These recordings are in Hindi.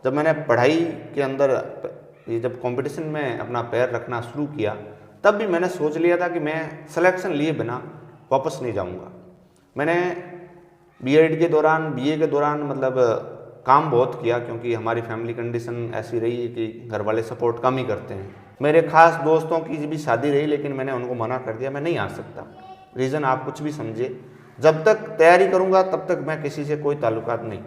जब मैंने पढ़ाई के अंदर ये जब कंपटीशन में अपना पैर रखना शुरू किया, तब भी मैंने सोच लिया था कि मैं सिलेक्शन लिए बिना वापस नहीं जाऊंगा। मैंने बीएड के दौरान, बीए के दौरान मतलब काम बहुत किया, क्योंकि हमारी फैमिली कंडीशन ऐसी रही है कि घर वाले सपोर्ट कम ही करते हैं। मेरे खास दोस्तों की भी शादी रही, लेकिन मैंने उनको मना कर दिया, मैं नहीं आ सकता। रीज़न आप कुछ भी समझिए, जब तक तैयारी करूंगा तब तक मैं किसी से कोई ताल्लुकात नहीं।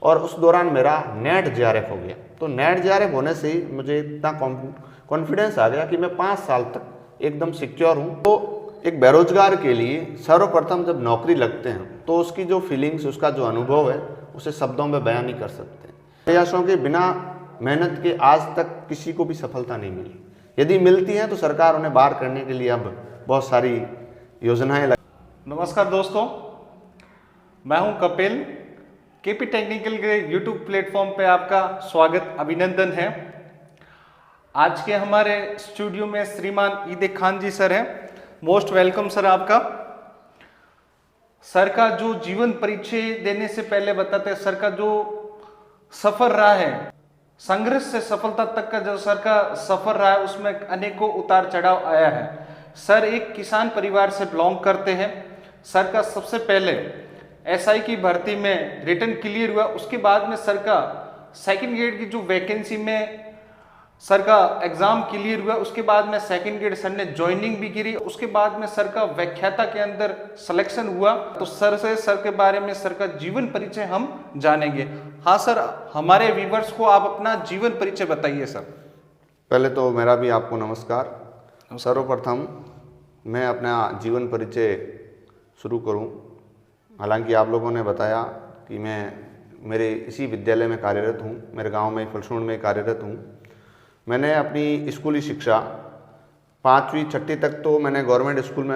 और उस दौरान मेरा नेट जेआरएफ हो गया। तो नेट जेआरएफ होने से ही मुझे इतना कॉन्फिडेंस आ गया कि मैं 5 साल तक एकदम सिक्योर हूँ। तो एक बेरोजगार के लिए सर्वप्रथम जब नौकरी लगते हैं तो उसकी जो फीलिंग्स, उसका जो अनुभव है, उसे शब्दों में बयान नहीं कर सकते। प्रयासों के बिना मेहनत के आज तक किसी को भी सफलता नहीं मिली। यदि मिलती है तो सरकार उन्हें बाहर करने के लिए अब बहुत सारी योजनाएं। नमस्कार दोस्तों, मैं हूं कपिल। केपी टेक्निकल के यूट्यूब प्लेटफॉर्म पे आपका स्वागत, अभिनंदन है। आज के हमारे स्टूडियो में श्रीमान ईदे खान जी सर हैं। मोस्ट वेलकम सर आपका। सर का जो जीवन परिचय देने से पहले बताते हैं, सर का जो सफर रहा है, संघर्ष से सफलता तक का जो सर का सफर रहा है, उसमें अनेकों उतार चढ़ाव आया है। सर एक किसान परिवार से बिलोंग करते हैं। सर का सबसे पहले एसआई की भर्ती में रिटर्न क्लियर हुआ, उसके बाद में सर का सेकंड ग्रेड की जो वैकेंसी में सर का एग्जाम क्लियर हुआ, उसके बाद में सेकंड ग्रेड सर ने ज्वाइनिंग भी करी, उसके बाद में सर का व्याख्याता के अंदर सिलेक्शन हुआ। तो सर से सर के बारे में सर का जीवन परिचय हम जानेंगे। हाँ सर, हमारे व्यूवर्स को आप अपना जीवन परिचय बताइए सर। पहले तो मेरा भी आपको नमस्कार। सर्वप्रथम मैं अपना जीवन परिचय शुरू करूं। हालांकि आप लोगों ने बताया कि मैं मेरे इसी विद्यालय में कार्यरत हूं, मेरे गांव में फलसूंड में कार्यरत हूं। मैंने अपनी स्कूली शिक्षा 5वीं 6वीं तक तो मैंने गवर्नमेंट स्कूल में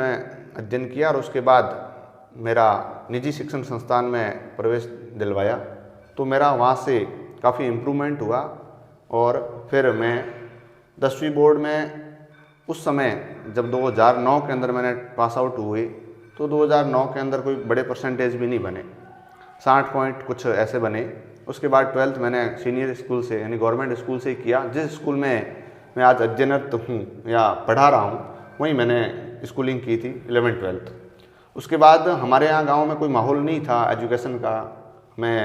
अध्ययन किया, और उसके बाद मेरा निजी शिक्षण संस्थान में प्रवेश दिलवाया। तो मेरा वहाँ से काफ़ी इम्प्रूवमेंट हुआ, और फिर मैं 10वीं बोर्ड में उस समय जब 2009 के अंदर मैंने पास आउट हुए, तो 2009 के अंदर कोई बड़े परसेंटेज भी नहीं बने, 60 पॉइंट कुछ ऐसे बने। उसके बाद 12th मैंने सीनियर स्कूल से यानी गवर्नमेंट स्कूल से ही किया। जिस स्कूल में मैं आज अध्ययनरत हूँ या पढ़ा रहा हूँ, वहीं मैंने स्कूलिंग की थी 11th 12th। उसके बाद हमारे यहाँ गांव में कोई माहौल नहीं था एजुकेशन का, मैं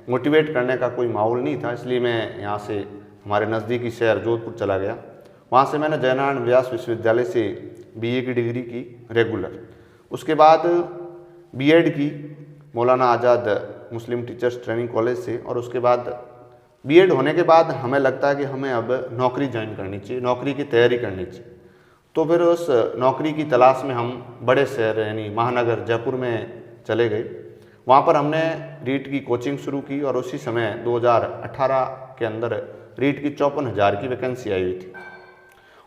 मोटिवेट करने का कोई माहौल नहीं था, इसलिए मैं यहाँ से हमारे नज़दीकी शहर जोधपुर चला गया। वहाँ से मैंने जयनारायण व्यास विश्वविद्यालय से बीए की डिग्री की रेगुलर। उसके बाद बीएड की मौलाना आज़ाद मुस्लिम टीचर्स ट्रेनिंग कॉलेज से, और उसके बाद बीएड होने के बाद हमें लगता है कि हमें अब नौकरी ज्वाइन करनी चाहिए, नौकरी की तैयारी करनी चाहिए। तो फिर उस नौकरी की तलाश में हम बड़े शहर यानी महानगर जयपुर में चले गए। वहाँ पर हमने रीट की कोचिंग शुरू की, और उसी समय 2018 के अंदर रीट की 54,000 की वैकेंसी आई हुई थी।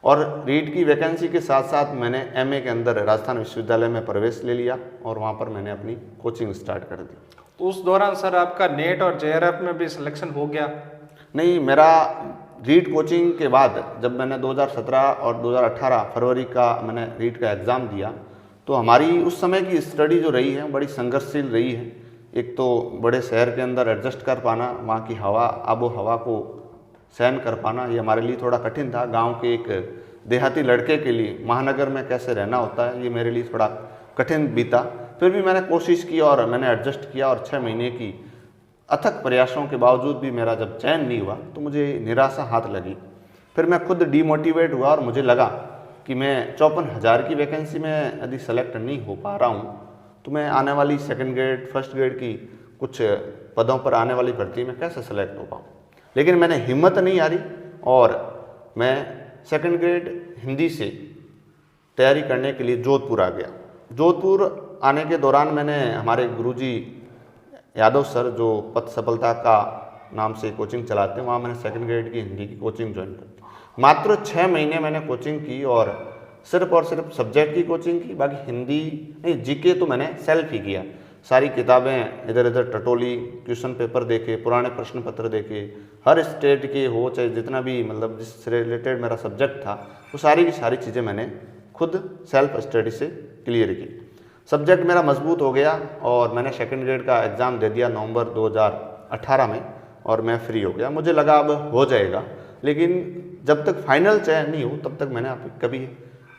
और रीट की वैकेंसी के साथ साथ मैंने एमए के अंदर राजस्थान विश्वविद्यालय में प्रवेश ले लिया, और वहाँ पर मैंने अपनी कोचिंग स्टार्ट कर दी। उस दौरान सर आपका नेट और जेआरएफ में भी सिलेक्शन हो गया? नहीं, मेरा रीट कोचिंग के बाद जब मैंने 2017 और 2018 फरवरी का मैंने रीट का एग्ज़ाम दिया, तो हमारी उस समय की स्टडी जो रही है बड़ी संघर्षशील रही है। एक तो बड़े शहर के अंदर एडजस्ट कर पाना, वहाँ की हवा, आबो हवा को सहन कर पाना, ये हमारे लिए थोड़ा कठिन था। गांव के एक देहाती लड़के के लिए महानगर में कैसे रहना होता है, ये मेरे लिए थोड़ा कठिन बीता। फिर भी मैंने कोशिश की और मैंने एडजस्ट किया, और 6 महीने की अथक प्रयासों के बावजूद भी मेरा जब चयन नहीं हुआ तो मुझे निराशा हाथ लगी। फिर मैं खुद डीमोटिवेट हुआ, और मुझे लगा कि मैं 54,000 की वैकेंसी में यदि सेलेक्ट नहीं हो पा रहा हूँ तो मैं आने वाली सेकंड ग्रेड, फर्स्ट ग्रेड की कुछ पदों पर आने वाली भर्ती में कैसे सेलेक्ट हो पाऊँ। लेकिन मैंने हिम्मत नहीं हारी, और मैं सेकंड ग्रेड हिंदी से तैयारी करने के लिए जोधपुर आ गया। जोधपुर आने के दौरान मैंने हमारे गुरुजी यादव सर, जो पथ सफलता का नाम से कोचिंग चलाते हैं, वहाँ मैंने सेकंड ग्रेड की हिंदी की कोचिंग ज्वाइन कर दी। मात्र 6 महीने मैंने कोचिंग की, और सिर्फ सब्जेक्ट की कोचिंग की। बाकी हिंदी नहीं, जीके तो मैंने सेल्फ ही किया। सारी किताबें इधर उधर टटोली, क्वेश्चन पेपर देखे, पुराने प्रश्न पत्र देखे, हर स्टेट के हो चाहे जितना भी मतलब जिससे रिलेटेड मेरा सब्जेक्ट था, वो सारी की सारी चीज़ें मैंने खुद सेल्फ स्टडी से क्लियर की। सब्जेक्ट मेरा मजबूत हो गया, और मैंने सेकंड ग्रेड का एग्ज़ाम दे दिया नवंबर 2018 में। और मैं फ्री हो गया। मुझे लगा अब हो जाएगा, लेकिन जब तक फाइनल चयन नहीं हो तब तक मैंने कभी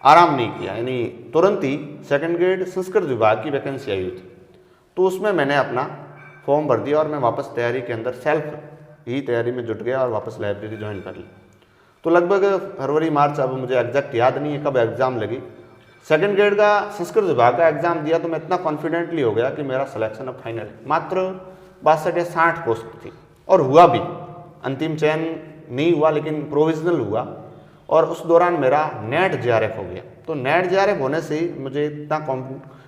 आराम नहीं किया। यानी तुरंत ही सेकंड ग्रेड संस्कृत विभाग की वैकेंसी आई हुई थी, तो उसमें मैंने अपना फॉर्म भर दिया और मैं वापस तैयारी के अंदर सेल्फ ही तैयारी में जुट गया और वापस लाइब्रेरी ज्वाइन कर ली। तो लगभग फरवरी मार्च, अब मुझे एग्जैक्ट याद नहीं है कब एग्ज़ाम लगी, सेकंड ग्रेड का संस्कृत विभाग का एग्ज़ाम दिया तो मैं इतना कॉन्फिडेंटली हो गया कि मेरा सिलेक्शन अब फाइनल है। मात्र 62 या 60 पोस्ट थी और हुआ भी, अंतिम चयन नहीं हुआ लेकिन प्रोविजनल हुआ। और उस दौरान मेरा नेट जेआरएफ हो गया। तो नेट जेआरएफ होने से ही मुझे इतना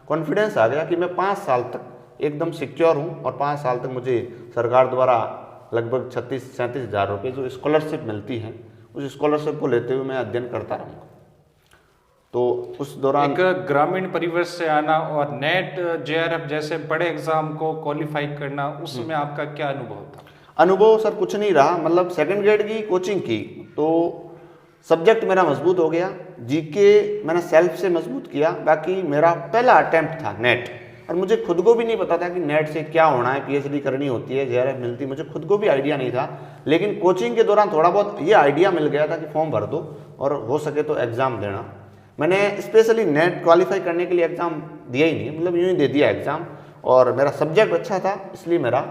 कॉन्फिडेंस आ गया कि मैं 5 साल तक एकदम सिक्योर हूँ और 5 साल तक मुझे सरकार द्वारा लगभग 36-37 हज़ार रुपये जो स्कॉलरशिप मिलती है, उस स्कॉलरशिप को लेते हुए मैं अध्ययन करता रहूँगा। तो उस दौरान एक ग्रामीण परिवेश से आना और नेट जेआरएफ जैसे बड़े एग्जाम को क्वालिफाई करना, उसमें आपका क्या अनुभव था? अनुभव सर कुछ नहीं रहा, मतलब सेकंड ग्रेड की कोचिंग की तो सब्जेक्ट मेरा मजबूत हो गया, जीके मैंने सेल्फ से मजबूत किया। बाकी मेरा पहला अटेम्प्ट था नेट, और मुझे खुद को भी नहीं पता था कि नेट से क्या होना है, पीएचडी करनी होती है, जेआरएफ मिलती है, मुझे खुद को भी आइडिया नहीं था। लेकिन कोचिंग के दौरान थोड़ा बहुत ये आइडिया मिल गया था कि फॉर्म भर दो और हो सके तो एग्ज़ाम देना। मैंने स्पेशली नेट क्वालिफाई करने के लिए एग्ज़ाम दिया ही नहीं, मतलब यूँ ही दे दिया एग्ज़ाम, और मेरा सब्जेक्ट अच्छा था इसलिए मेरा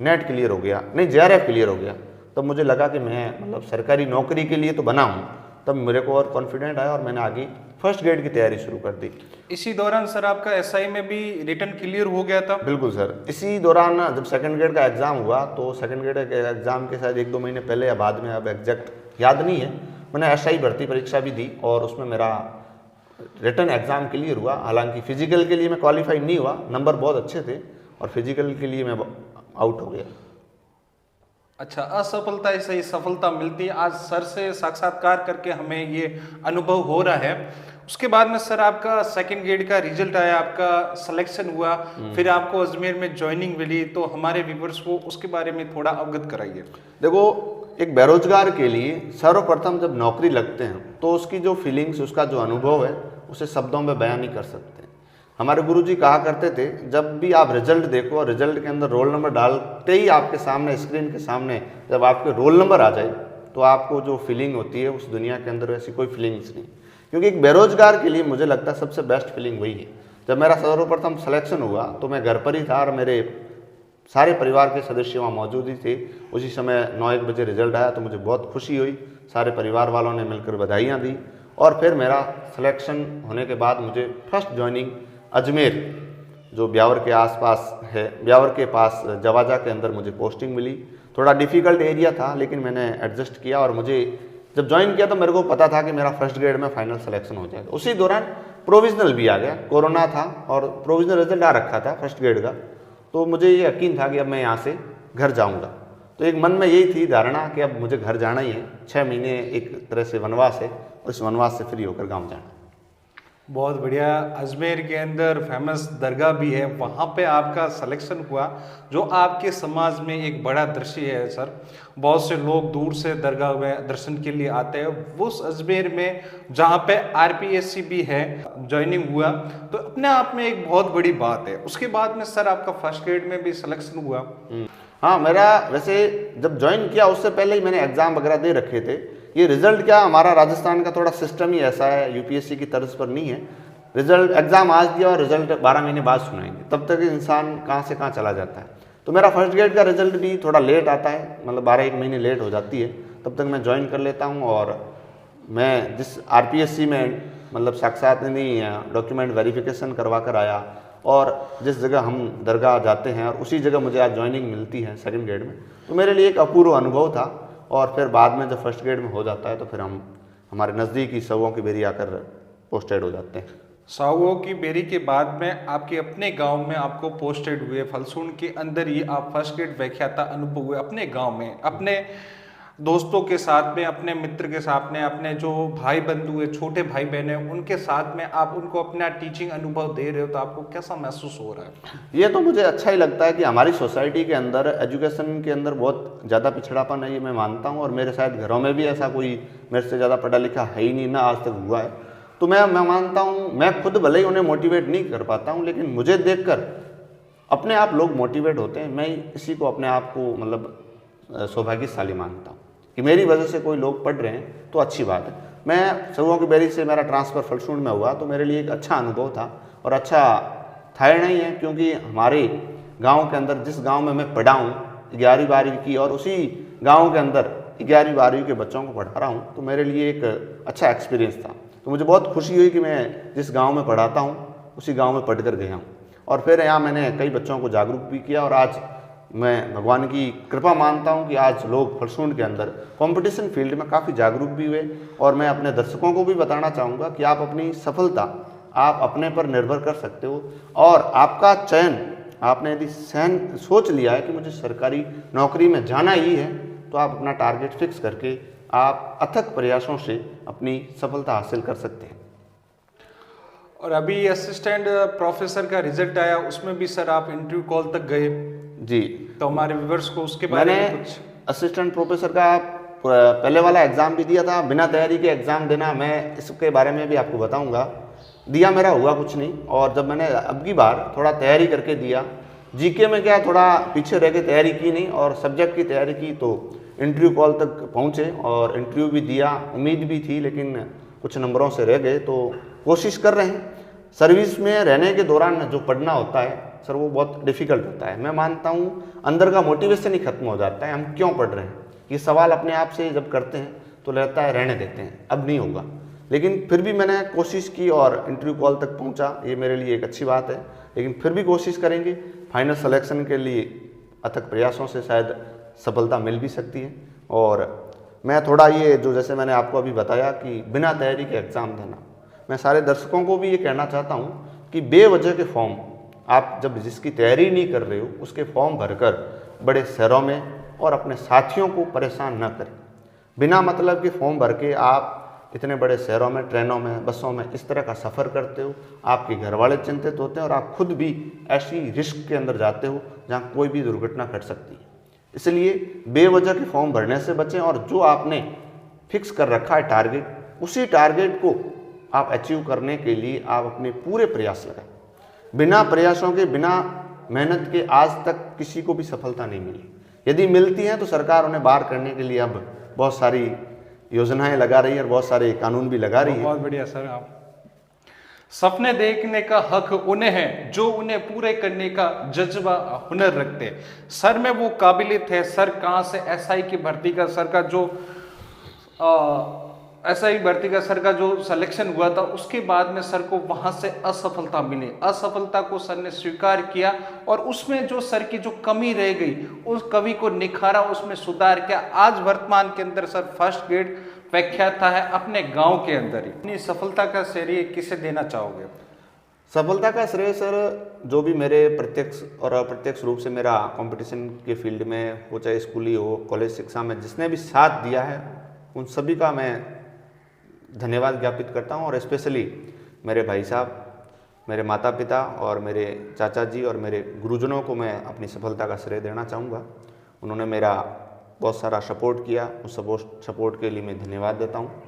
नेट क्लियर हो गया, नहीं जेआरएफ क्लियर हो गया। तब मुझे लगा कि मैं मतलब सरकारी नौकरी के लिए तो बना हूँ, तब मेरे को और कॉन्फिडेंट आया और मैंने आगे फर्स्ट ग्रेड की तैयारी शुरू कर दी। इसी दौरान सर आपका एसआई में भी रिटर्न क्लियर हो गया था? बिल्कुल सर, इसी दौरान जब सेकंड ग्रेड का एग्ज़ाम हुआ तो सेकंड ग्रेड के एग्ज़ाम के शायद 1-2 महीने पहले या बाद में, अब एग्जैक्ट याद नहीं है, मैंने एसआई भर्ती परीक्षा भी दी और उसमें मेरा रिटर्न एग्ज़ाम क्लियर हुआ। हालांकि फिजिकल के लिए मैं क्वालिफाई नहीं हुआ, नंबर बहुत अच्छे थे और फिजिकल के लिए मैं आउट हो गया। अच्छा, असफलता से ही सफलता मिलती है, आज सर से साक्षात्कार करके हमें ये अनुभव हो रहा है। उसके बाद में सर आपका सेकंड ग्रेड का रिजल्ट आया, आपका सिलेक्शन हुआ, फिर आपको अजमेर में ज्वाइनिंग मिली, तो हमारे व्यूअर्स को उसके बारे में थोड़ा अवगत कराइए। देखो, एक बेरोजगार के लिए सर्वप्रथम जब नौकरी लगते हैं तो उसकी जो फीलिंग्स, उसका जो अनुभव है, उसे शब्दों में बयान नहीं कर सकते। हमारे गुरुजी कहा करते थे, जब भी आप रिजल्ट देखो और रिजल्ट के अंदर रोल नंबर डालते ही आपके सामने, स्क्रीन के सामने जब आपके रोल नंबर आ जाए तो आपको जो फीलिंग होती है उस दुनिया के अंदर वैसी कोई फीलिंग्स नहीं। क्योंकि एक बेरोजगार के लिए मुझे लगता है सबसे बेस्ट फीलिंग वही है। जब मेरा सर्वप्रथम सिलेक्शन हुआ तो मैं घर पर ही था और मेरे सारे परिवार के सदस्य वहाँ मौजूद ही थे। उसी समय 9-1 बजे रिजल्ट आया तो मुझे बहुत खुशी हुई, सारे परिवार वालों ने मिलकर बधाइयाँ दी। और फिर मेरा सिलेक्शन होने के बाद मुझे फर्स्ट ज्वाइनिंग अजमेर, जो ब्यावर के आसपास है, ब्यावर के पास जवाजा के अंदर मुझे पोस्टिंग मिली। थोड़ा डिफ़िकल्ट एरिया था लेकिन मैंने एडजस्ट किया और मुझे जब ज्वाइन किया तो मेरे को पता था कि मेरा फर्स्ट ग्रेड में फाइनल सिलेक्शन हो जाएगा। उसी दौरान प्रोविजनल भी आ गया, कोरोना था और प्रोविजनल रिजल्ट आ रखा था फर्स्ट ग्रेड का, तो मुझे ये यकीन था कि अब मैं यहाँ से घर जाऊँगा। तो एक मन में यही थी धारणा कि अब मुझे घर जाना ही है, 6 महीने एक तरह से वनवास है, उस वनवास से फ्री होकर गाँव जाना। बहुत बढ़िया। अजमेर के अंदर फेमस दरगाह भी है, वहाँ पे आपका सिलेक्शन हुआ, जो आपके समाज में एक बड़ा दृश्य है सर। बहुत से लोग दूर से दरगाह में दर्शन के लिए आते हैं। उस अजमेर में जहाँ पे आरपीएससी भी है, ज्वाइनिंग हुआ तो अपने आप में एक बहुत बड़ी बात है। उसके बाद में सर आपका फर्स्ट ग्रेड में भी सिलेक्शन हुआ? हाँ, मेरा वैसे जब ज्वाइन किया उससे पहले ही मैंने एग्ज़ाम वगैरह दे रखे थे। ये रिज़ल्ट क्या, हमारा राजस्थान का थोड़ा सिस्टम ही ऐसा है, यूपीएससी की तर्ज पर नहीं है। रिज़ल्ट एग्ज़ाम आज दिया और रिज़ल्ट 12 महीने बाद सुनाएंगे, तब तक इंसान कहाँ से कहाँ चला जाता है। तो मेरा फर्स्ट ग्रेड का रिज़ल्ट भी थोड़ा लेट आता है, मतलब 12-1 महीने लेट हो जाती है, तब तक मैं ज्वाइन कर लेता हूँ। और मैं जिस आरपीएससी में मतलब साक्षात नहीं डॉक्यूमेंट वेरिफिकेशन करवा कर आया और जिस जगह हम दरगाह जाते हैं और उसी जगह मुझे आज ज्वाइनिंग मिलती है सेकंड ग्रेड में, तो मेरे लिए एक अपूर्व अनुभव था। और फिर बाद में जब फर्स्ट ग्रेड में हो जाता है तो फिर हम हमारे नज़दीकी सवों की बेरी आकर पोस्टेड हो जाते हैं। सावों की बेरी के बाद में आपके अपने गांव में आपको पोस्टेड हुए, फलसून के अंदर ही आप फर्स्ट ग्रेड व्याख्याता अनुभव हुए अपने गांव में, अपने दोस्तों के साथ में, अपने मित्र के साथ में, अपने जो भाई बंधु है, छोटे भाई बहन है, उनके साथ में आप उनको अपना टीचिंग अनुभव दे रहे हो, तो आपको कैसा महसूस हो रहा है? ये तो मुझे अच्छा ही लगता है कि हमारी सोसाइटी के अंदर एजुकेशन के अंदर बहुत ज़्यादा पिछड़ापन है, ये मैं मानता हूँ। और मेरे शायद घरों में भी ऐसा कोई मेरे से ज़्यादा पढ़ा लिखा है ही नहीं, ना आज तक हुआ है। तो मैं मानता हूँ, मैं खुद भले ही उन्हें मोटिवेट नहीं कर पाता हूँ, लेकिन मुझे देखकर अपने आप लोग मोटिवेट होते हैं। मैं इसी को अपने आप को मतलब सौभाग्यशाली मानता हूँ कि मेरी वजह से कोई लोग पढ़ रहे हैं तो अच्छी बात है। मैं सरुओं की बेरी से मेरा ट्रांसफ़र फलसूंड में हुआ तो मेरे लिए एक अच्छा अनुभव था और अच्छा था नहीं है, क्योंकि हमारे गांव के अंदर जिस गांव में मैं पढ़ा हूँ 11वीं 12वीं की, और उसी गांव के अंदर 11वीं 12वीं के बच्चों को पढ़ा रहा हूँ, तो मेरे लिए एक अच्छा एक्सपीरियंस था। तो मुझे बहुत खुशी हुई कि मैं जिस गांव में पढ़ाता हूँ उसी गांव में पढ़ कर गया हूँ, और फिर यहाँ मैंने कई बच्चों को जागरूक भी किया। और आज मैं भगवान की कृपा मानता हूँ कि आज लोग फलसूंड के अंदर कंपटीशन फील्ड में काफ़ी जागरूक भी हुए। और मैं अपने दर्शकों को भी बताना चाहूँगा कि आप अपनी सफलता आप अपने पर निर्भर कर सकते हो, और आपका चयन आपने यदि सोच लिया है कि मुझे सरकारी नौकरी में जाना ही है, तो आप अपना टारगेट फिक्स करके आप अथक प्रयासों से अपनी सफलता हासिल कर सकते हैं। और अभी असिस्टेंट प्रोफेसर का रिजल्ट आया, उसमें भी सर आप इंटरव्यू कॉल तक गए जी। तो हमारे व्यूअर्स को उसके बारे में कुछ। असिस्टेंट प्रोफेसर का पहले वाला एग्ज़ाम भी दिया था, बिना तैयारी के एग्ज़ाम देना, मैं इसके बारे में भी आपको बताऊंगा। दिया मेरा हुआ कुछ नहीं, और जब मैंने अब की बार थोड़ा तैयारी करके दिया, जीके में क्या थोड़ा पीछे रह के तैयारी की नहीं और सब्जेक्ट की तैयारी की, तो इंटरव्यू कॉल तक पहुँचे और इंटरव्यू भी दिया। उम्मीद भी थी लेकिन कुछ नंबरों से रह गए, तो कोशिश कर रहे हैं। सर्विस में रहने के दौरान जो पढ़ना होता है सर, वो बहुत डिफ़िकल्ट होता है। मैं मानता हूँ अंदर का मोटिवेशन ही खत्म हो जाता है, हम क्यों पढ़ रहे हैं, ये सवाल अपने आप से जब करते हैं तो लगता है रहने देते हैं, अब नहीं होगा। लेकिन फिर भी मैंने कोशिश की और इंटरव्यू कॉल तक पहुंचा, ये मेरे लिए एक अच्छी बात है। लेकिन फिर भी कोशिश करेंगे, फाइनल सिलेक्शन के लिए अथक प्रयासों से शायद सफलता मिल भी सकती है। और मैं थोड़ा ये जो जैसे मैंने आपको अभी बताया कि बिना तैयारी के एग्ज़ाम देना, मैं सारे दर्शकों को भी ये कहना चाहता हूँ कि बेवजह के फॉर्म आप जब जिसकी तैयारी नहीं कर रहे हो उसके फॉर्म भरकर बड़े शहरों में और अपने साथियों को परेशान न करें। बिना मतलब के फॉर्म भर के आप इतने बड़े शहरों में, ट्रेनों में, बसों में इस तरह का सफ़र करते हो, आपके घर वाले चिंतित होते हैं और आप खुद भी ऐसी रिस्क के अंदर जाते हो जहाँ कोई भी दुर्घटना घट सकती है। इसलिए बेवजह के फॉर्म भरने से बचें, और जो आपने फिक्स कर रखा है टारगेट, उसी टारगेट को आप अचीव करने के लिए आप अपने पूरे प्रयास लगाएं। बिना प्रयासों के, बिना मेहनत के आज तक किसी को भी सफलता नहीं मिली। यदि मिलती हैं तो सरकार उन्हें बाहर करने के लिए अब बहुत सारी योजनाएं लगा रही है और बहुत सारे कानून भी लगा रही है। बहुत बढ़िया सर। आप सपने देखने का हक उन्हें है जो उन्हें पूरे करने का जज्बा, हुनर रखते हैं। सर में वो काबिलियत है। सर कहाँ से एसआई की भर्ती का सर का जो एसआई भर्ती का सर का जो सिलेक्शन हुआ था, उसके बाद में सर को वहां से असफलता मिली। असफलता को सर ने स्वीकार किया और उसमें जो सर की जो कमी रह गई उस कमी को निखारा, उसमें सुधार किया। आज वर्तमान के अंदर सर फर्स्ट ग्रेड व्याख्याता है अपने गांव के अंदर ही। अपनी सफलता का श्रेय किसे देना चाहोगे? सफलता का श्रेय सर जो भी मेरे प्रत्यक्ष और अप्रत्यक्ष रूप से मेरा कंपटीशन के फील्ड में हो, चाहे स्कूली हो, कॉलेज शिक्षा में जिसने भी साथ दिया है, उन सभी का मैं धन्यवाद ज्ञापित करता हूं। और स्पेशली मेरे भाई साहब, मेरे माता पिता और मेरे चाचा जी और मेरे गुरुजनों को मैं अपनी सफलता का श्रेय देना चाहूँगा। उन्होंने मेरा बहुत सारा सपोर्ट किया, उस सपोर्ट के लिए मैं धन्यवाद देता हूँ।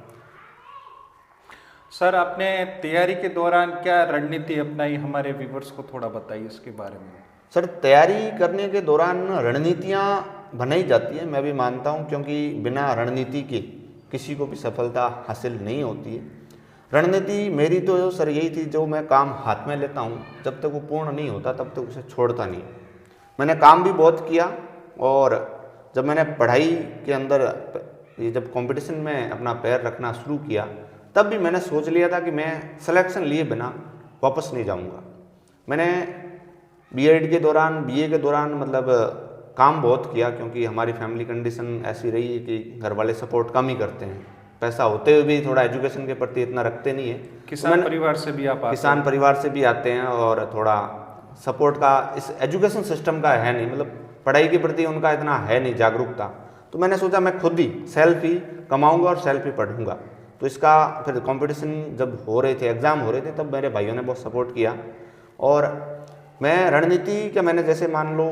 सर आपने तैयारी के दौरान क्या रणनीति अपनाई, हमारे व्यूवर्स को थोड़ा बताइए इसके बारे में। सर तैयारी करने के दौरान रणनीतियाँ बनाई जाती हैं, मैं भी मानता हूँ, क्योंकि बिना रणनीति के किसी को भी सफलता हासिल नहीं होती है। रणनीति मेरी तो सर यही थी, जो मैं काम हाथ में लेता हूँ जब तक वो पूर्ण नहीं होता तब तक उसे छोड़ता नहीं। मैंने काम भी बहुत किया, और जब मैंने पढ़ाई के अंदर ये जब कंपटीशन में अपना पैर रखना शुरू किया, तब भी मैंने सोच लिया था कि मैं सिलेक्शन लिए बिना वापस नहीं जाऊँगा। मैंने बीएड के दौरान, बीए के दौरान मतलब काम बहुत किया, क्योंकि हमारी फैमिली कंडीशन ऐसी रही है कि घर वाले सपोर्ट कम ही करते हैं। पैसा होते हुए भी थोड़ा एजुकेशन के प्रति इतना रखते नहीं है। किसान परिवार से भी आप आते किसान परिवार से भी आते हैं, और थोड़ा सपोर्ट का इस एजुकेशन सिस्टम का है नहीं, मतलब पढ़ाई के प्रति उनका इतना है नहीं जागरूकता। तो मैंने सोचा मैं खुद ही सेल्फ ही कमाऊँगा और सेल्फ ही पढ़ूँगा। तो इसका फिर कंपटीशन जब हो रहे थे, एग्ज़ाम हो रहे थे, तब मेरे भाइयों ने बहुत सपोर्ट किया। और मैं रणनीति का मैंने जैसे मान लो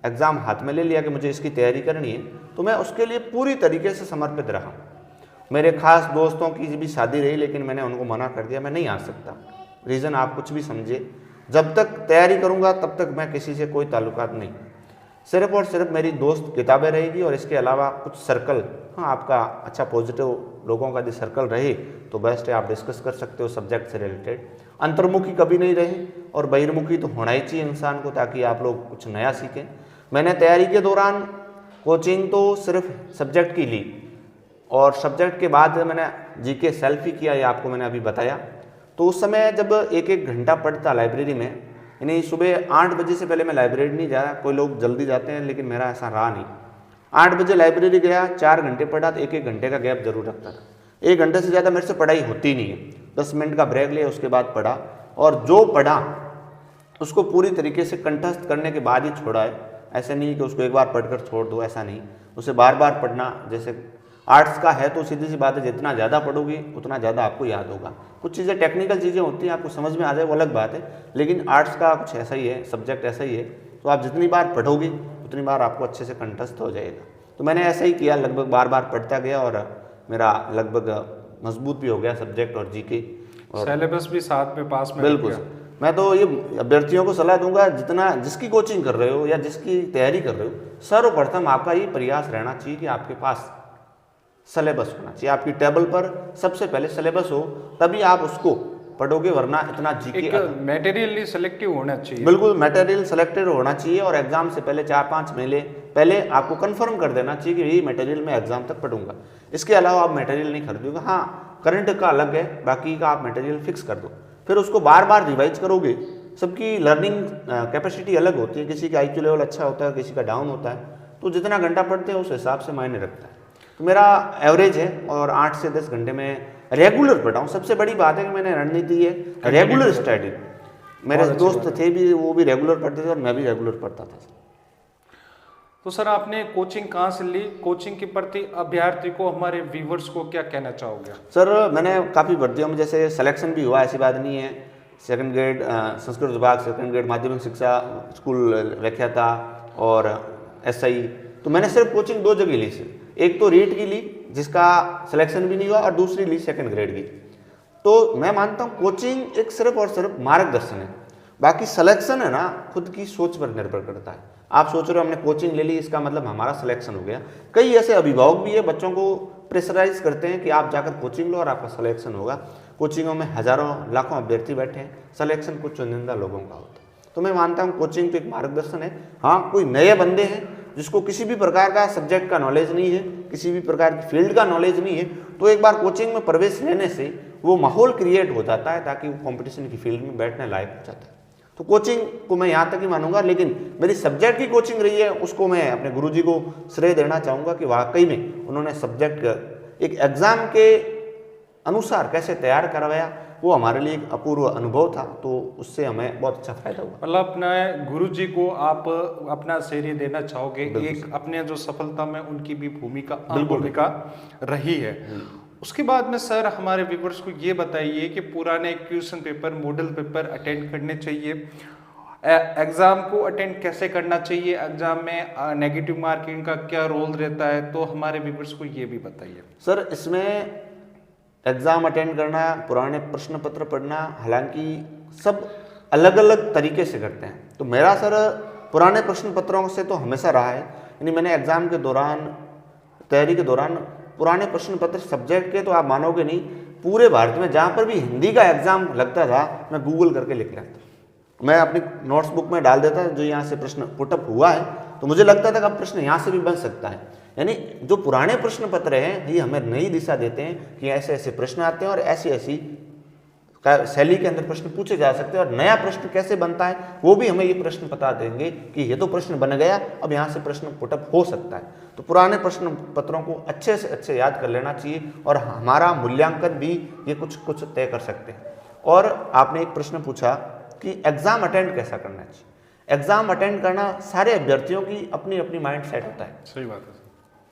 एग्ज़ाम हाथ में ले लिया कि मुझे इसकी तैयारी करनी है, तो मैं उसके लिए पूरी तरीके से समर्पित रहा। मेरे खास दोस्तों की भी शादी रही, लेकिन मैंने उनको मना कर दिया, मैं नहीं आ सकता। रीज़न आप कुछ भी समझे, जब तक तैयारी करूँगा तब तक मैं किसी से कोई ताल्लुकात नहीं। सिर्फ और सिर्फ मेरी दोस्त किताबें रहेगी और इसके अलावा कुछ सर्कल, हाँ आपका अच्छा पॉजिटिव लोगों का यदि सर्कल रहे तो बेस्ट है, आप डिस्कस कर सकते हो सब्जेक्ट से रिलेटेड। अंतर्मुखी कभी नहीं रहे और बहिर्मुखी तो होना ही चाहिए इंसान को, ताकि आप लोग कुछ नया सीखें। मैंने तैयारी के दौरान कोचिंग तो सिर्फ सब्जेक्ट की ली और सब्जेक्ट के बाद मैंने जीके सेल्फ ही किया, ये आपको मैंने अभी बताया। तो उस समय जब एक एक घंटा पढ़ता लाइब्रेरी में, यानी सुबह 8 बजे से पहले मैं लाइब्रेरी नहीं जाया, कोई लोग जल्दी जाते हैं लेकिन मेरा ऐसा रहा नहीं। 8 बजे लाइब्रेरी गया, 4 घंटे पढ़ा तो 1-1 घंटे का गैप जरूर रखता था। 1 घंटे से ज़्यादा मेरे से पढ़ाई होती नहीं है, 10 मिनट का ब्रेक लिया उसके बाद पढ़ा, और जो पढ़ा उसको पूरी तरीके से कंठस्थ करने के बाद ही छोड़ा है। ऐसे नहीं कि उसको एक बार पढ़कर छोड़ दो, ऐसा नहीं, उसे बार बार पढ़ना। जैसे आर्ट्स का है तो सीधी सी बात है, जितना ज़्यादा पढ़ोगे उतना ज़्यादा आपको याद होगा। कुछ चीज़ें टेक्निकल चीज़ें होती हैं, आपको समझ में आ जाए वो अलग बात है, लेकिन आर्ट्स का कुछ ऐसा ही है, सब्जेक्ट ऐसा ही है, तो आप जितनी बार पढ़ोगे उतनी बार आपको अच्छे से कंठस्थ हो जाएगा। तो मैंने ऐसा ही किया, लगभग बार बार पढ़ता गया और मेरा लगभग मजबूत भी हो गया सब्जेक्ट और जीके, और सिलेबस भी साथ में पास में बिल्कुल। मैं तो ये अभ्यर्थियों को सलाह दूंगा, जितना जिसकी कोचिंग कर रहे हो या जिसकी तैयारी कर रहे हो, सर्वप्रथम आपका ये प्रयास रहना चाहिए कि आपके पास सिलेबस होना चाहिए। आपकी टेबल पर सबसे पहले सिलेबस हो, तभी आप उसको पढ़ोगे, वरना इतना जीके मटेरियली सिलेक्टिव होना चाहिए। बिल्कुल मटेरियल सिलेक्टेड होना चाहिए, और एग्जाम से पहले 4-5 महीने पहले आपको कंफर्म कर देना चाहिए कि यही मटेरियल मैं एग्जाम तक पढ़ूंगा। इसके अलावा आप मटेरियल नहीं खरीदोगे। हाँ, करंट का अलग है, बाकी का आप मटेरियल फिक्स कर दो, फिर उसको बार बार रिवाइज करोगे। सबकी लर्निंग कैपेसिटी अलग होती है, किसी का IQ लेवल अच्छा होता है, किसी का डाउन होता है, तो जितना घंटा पढ़ते हैं उस हिसाब से मायने रखता है। तो मेरा एवरेज है और 8 से 10 घंटे में रेगुलर पढ़ा हूँ। सबसे बड़ी बात है कि मैंने रणनीति है रेगुलर स्टडी। मेरे दोस्त थे भी, वो भी रेगुलर पढ़ते थे और मैं भी रेगुलर पढ़ता था। तो सर आपने कोचिंग कहाँ से ली? कोचिंग के प्रति अभ्यर्थी को, हमारे व्यूवर्स को क्या कहना चाहोगे? सर मैंने काफ़ी भर्तियों में जैसे सिलेक्शन भी हुआ, ऐसी बात नहीं है। 2nd ग्रेड संस्कृत विभाग, 2nd ग्रेड माध्यमिक शिक्षा स्कूल व्याख्याता और SI, तो मैंने सिर्फ कोचिंग 2 जगह ली थी। एक तो रीट की ली जिसका सिलेक्शन भी नहीं हुआ, और दूसरी ली 2nd ग्रेड की। तो मैं मानता हूँ कोचिंग एक सिर्फ और सिर्फ मार्गदर्शन है, बाकी सिलेक्शन है ना खुद की सोच पर निर्भर करता है। आप सोच रहे हो हमने कोचिंग ले ली इसका मतलब हमारा सिलेक्शन हो गया। कई ऐसे अभिभावक भी है, बच्चों को प्रेशराइज करते हैं कि आप जाकर कोचिंग लो और आपका सिलेक्शन होगा। कोचिंगों में हजारों लाखों अभ्यर्थी बैठे हैं, सिलेक्शन कुछ चुनिंदा लोगों का होता है। तो मैं मानता हूँ कोचिंग तो एक मार्गदर्शन है। हाँ, कोई नए बंदे हैं जिसको किसी भी प्रकार का सब्जेक्ट का नॉलेज नहीं है, किसी भी प्रकार की फील्ड का नॉलेज नहीं है, तो एक बार कोचिंग में प्रवेश लेने से वो माहौल क्रिएट हो जाता है, ताकि वो कंपटीशन की फील्ड में बैठने लायक हो जाता है। तो कोचिंग को मैं यहाँ तक ही मानूंगा, लेकिन मेरी सब्जेक्ट की कोचिंग रही है उसको मैं अपने गुरुजी को श्रेय देना चाहूँगा कि वाकई में उन्होंने सब्जेक्ट एक एग्ज़ाम के अनुसार कैसे तैयार करवाया, वो हमारे लिए एक अपूर्व अनुभव था। तो उससे हमें बहुत अच्छा फायदा हुआ। मतलब अपने गुरुजी को आप अपना श्रेय देना चाहोगे? एक अपने जो सफलता में उनकी भी भूमिका रही है। उसके बाद में सर हमारे व्यूअर्स को ये बताइए कि पुराने question paper, model paper attend करने चाहिए, एग्जाम को अटेंड कैसे करना चाहिए, एग्जाम में नेगेटिव मार्किंग का क्या रोल रहता है, तो हमारे व्यूअर्स को ये भी बताइए। सर इसमें एग्ज़ाम अटेंड करना, पुराने प्रश्न पत्र पढ़ना, हालांकि सब अलग अलग तरीके से करते हैं। तो मेरा सर पुराने प्रश्न पत्रों से तो हमेशा रहा है, यानी मैंने एग्ज़ाम के दौरान, तैयारी के दौरान पुराने प्रश्न पत्र सब्जेक्ट के, तो आप मानोगे नहीं, पूरे भारत में जहाँ पर भी हिंदी का एग्ज़ाम लगता था मैं गूगल करके लिख लेता। मैं अपनी नोट्स बुक में डाल देता जो यहाँ से प्रश्न पुटअप हुआ है, तो मुझे लगता था कि अब प्रश्न यहाँ से भी बन सकता है। यानी जो पुराने प्रश्न पत्र हैं ये हमें नई दिशा देते हैं कि ऐसे ऐसे प्रश्न आते हैं और ऐसी ऐसी शैली के अंदर प्रश्न पूछे जा सकते हैं, और नया प्रश्न कैसे बनता है वो भी हमें ये प्रश्न बता देंगे कि ये तो प्रश्न बन गया, अब यहाँ से प्रश्न पुटअप हो सकता है। तो पुराने प्रश्न पत्रों को अच्छे से अच्छे याद कर लेना चाहिए, और हमारा मूल्यांकन भी ये कुछ तय कर सकते हैं। और आपने एक प्रश्न पूछा कि एग्ज़ाम अटेंड कैसा करना चाहिए। एग्ज़ाम अटेंड करना सारे अभ्यर्थियों की अपनी अपनी माइंड सेट होता है। सही बात है।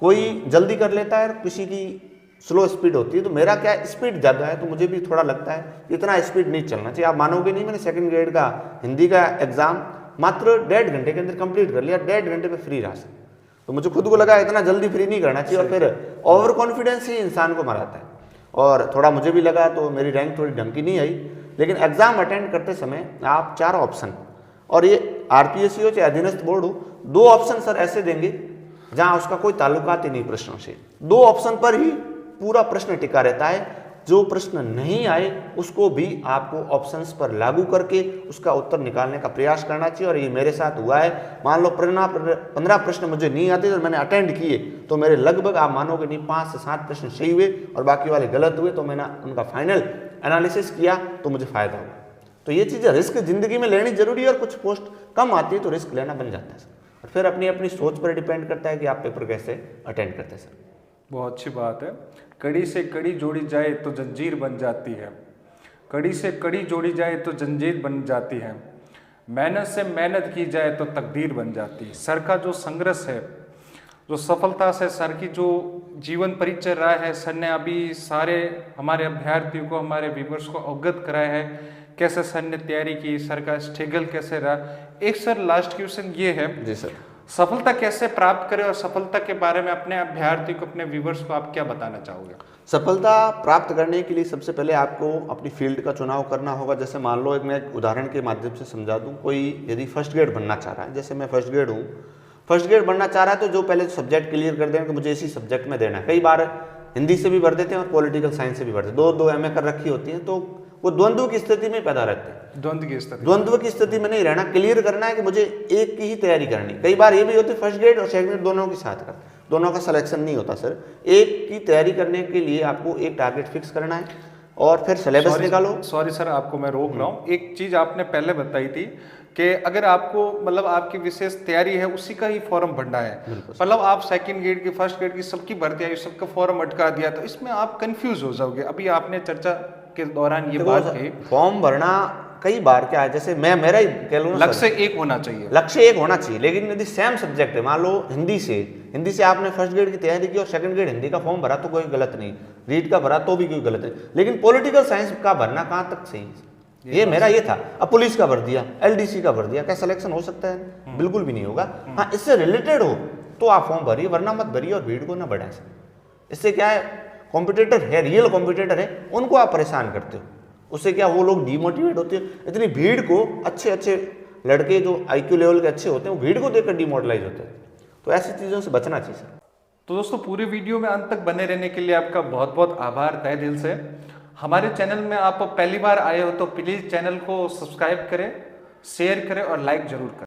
कोई जल्दी कर लेता है, किसी की स्लो स्पीड होती है। तो मेरा क्या स्पीड ज़्यादा है, तो मुझे भी थोड़ा लगता है इतना स्पीड नहीं चलना चाहिए। आप मानोगे नहीं, मैंने 2nd ग्रेड का हिंदी का एग्ज़ाम मात्र 1.5 घंटे के अंदर कंप्लीट कर लिया, 1.5 घंटे में फ्री रहा। तो मुझे खुद को लगा इतना जल्दी फ्री नहीं करना चाहिए, और फिर ओवर कॉन्फिडेंस ही इंसान को मराता है। और थोड़ा मुझे भी लगा, तो मेरी रैंक थोड़ी ढंग की नहीं आई। लेकिन एग्ज़ाम अटेंड करते समय आप 4 ऑप्शन, और ये आरपीएससी हो चाहे अधीनस्थ बोर्ड हो, 2 ऑप्शन सर ऐसे देंगे जहां उसका कोई ताल्लुकात ही नहीं प्रश्नों से, 2 ऑप्शन पर ही पूरा प्रश्न टिका रहता है। जो प्रश्न नहीं आए उसको भी आपको ऑप्शंस पर लागू करके उसका उत्तर निकालने का प्रयास करना चाहिए। और ये मेरे साथ हुआ है। मान लो 15 प्रश्न मुझे नहीं आते तो मैंने अटेंड किए, तो मेरे लगभग आप मानोगे नहीं 5 से 7 प्रश्न सही हुए और बाकी वाले गलत हुए, तो मैंने उनका फाइनल एनालिसिस किया तो मुझे फायदा हुआ। तो ये चीज़ें रिस्क जिंदगी में लेनी जरूरी है, और कुछ पोस्ट कम आती है तो रिस्क लेना बन जाता है सर। और फिर अपनी अपनी सोच पर डिपेंड करता है कि आप पेपर कैसे अटेंड करते हैं सर। बहुत अच्छी बात है। कड़ी से कड़ी जोड़ी जाए तो जंजीर बन जाती है, कड़ी से कड़ी जोड़ी जाए तो जंजीर बन जाती है, मेहनत से मेहनत की जाए तो तकदीर बन जाती है। सर का जो संघर्ष है, जो सफलता से सर की जो जीवन परिचय रहा है, सर ने अभी सारे हमारे अभ्यर्थियों को, हमारे व्यूअर्स को अवगत कराया है कैसे सर ने तैयारी की, सर का स्ट्रगल कैसे रहा। एक सर लास्ट क्वेश्चन ये है जी सर, सफलता कैसे प्राप्त करें, और सफलता के बारे में अपने अभ्यर्थी को, अपने व्यूअर्स को आप क्या बताना चाहोगे? सफलता प्राप्त करने के लिए सबसे पहले आपको अपनी फील्ड का चुनाव करना होगा। जैसे मान लो मैं एक उदाहरण के माध्यम से समझा दूं, कोई यदि फर्स्ट ग्रेड बनना चाह रहा है, जैसे मैं फर्स्ट ग्रेड हूँ, फर्स्ट ग्रेड बनना चाह रहा है तो जो पहले सब्जेक्ट क्लियर कर देना कि मुझे इसी सब्जेक्ट में देना है। कई बार हिंदी से भी भर देते हैं और पॉलिटिकल साइंस से भी भरते हैं, 2 MA कर रखी होती हैं, तो वो द्वंद्व की स्थिति में पैदा रहते हैं। द्वंद्व की स्थिति में नहीं रहना, क्लियर करना है कि मुझे एक की ही तैयारी करनी। कई बार ये भी होती है फर्स्ट ग्रेड और सेकंड ग्रेड दोनों के साथ कर, दोनों का सिलेक्शन नहीं होता सर। एक की तैयारी करने के लिए आपको एक टारगेट फिक्स करना है और फिर सिलेबस निकालो। सॉरी सर, आपको मैं रोक रहा हूँ। एक चीज आपने पहले बताई थी कि अगर आपको मतलब आपकी विशेष तैयारी है उसी का ही फॉर्म भरना है, मतलब आप सेकंड ग्रेड की, फर्स्ट ग्रेड की सबकी भर्ती आई, सबका फॉर्म अटका दिया तो इसमें आप कंफ्यूज हो जाओगे। अभी आपने चर्चा के दौरान ये बात कही, फॉर्म भरना कई बार क्या है, जैसे मेरा ही कह लूँ, लक्ष्य एक होना चाहिए, लक्ष्य एक होना चाहिए। लेकिन यदि सेम सब्जेक्ट है, मान लो हिंदी से आपने फर्स्ट ग्रेड की तैयारी की और सेकंड ग्रेड हिंदी का फॉर्म भरा तो कोई गलत नहीं, रीड का भरा तो भी कोई गलत नहीं, लेकिन पॉलिटिकल साइंस का भरना कहाँ तक सही है? ये मेरा ये था। अब पुलिस का भर दिया, LDC का भर दिया, क्या सिलेक्शन हो सकता है? बिल्कुल भी नहीं होगा। हाँ, इससे रिलेटेड हो तो आप फॉर्म भरिए, वरना मत भरिए और भीड़ को ना बढ़ाएं। इससे क्या है, कॉम्पिटिटर है, रियल कॉम्पिटिटर है, उनको आप परेशान करते हो, उससे क्या वो लोग डिमोटिवेट होते हैं। इतनी भीड़ को अच्छे लड़के जो IQ लेवल के अच्छे होते हैं वो भीड़ को देखकर डिमोरलाइज होते हैं। तो ऐसी चीज़ों से बचना चाहिए सर। तो दोस्तों पूरे वीडियो में अंत तक बने रहने के लिए आपका बहुत बहुत आभार तहे दिल से। हमारे चैनल में आप पहली बार आए हो तो प्लीज़ चैनल को सब्सक्राइब करें, शेयर करें और लाइक जरूर करें।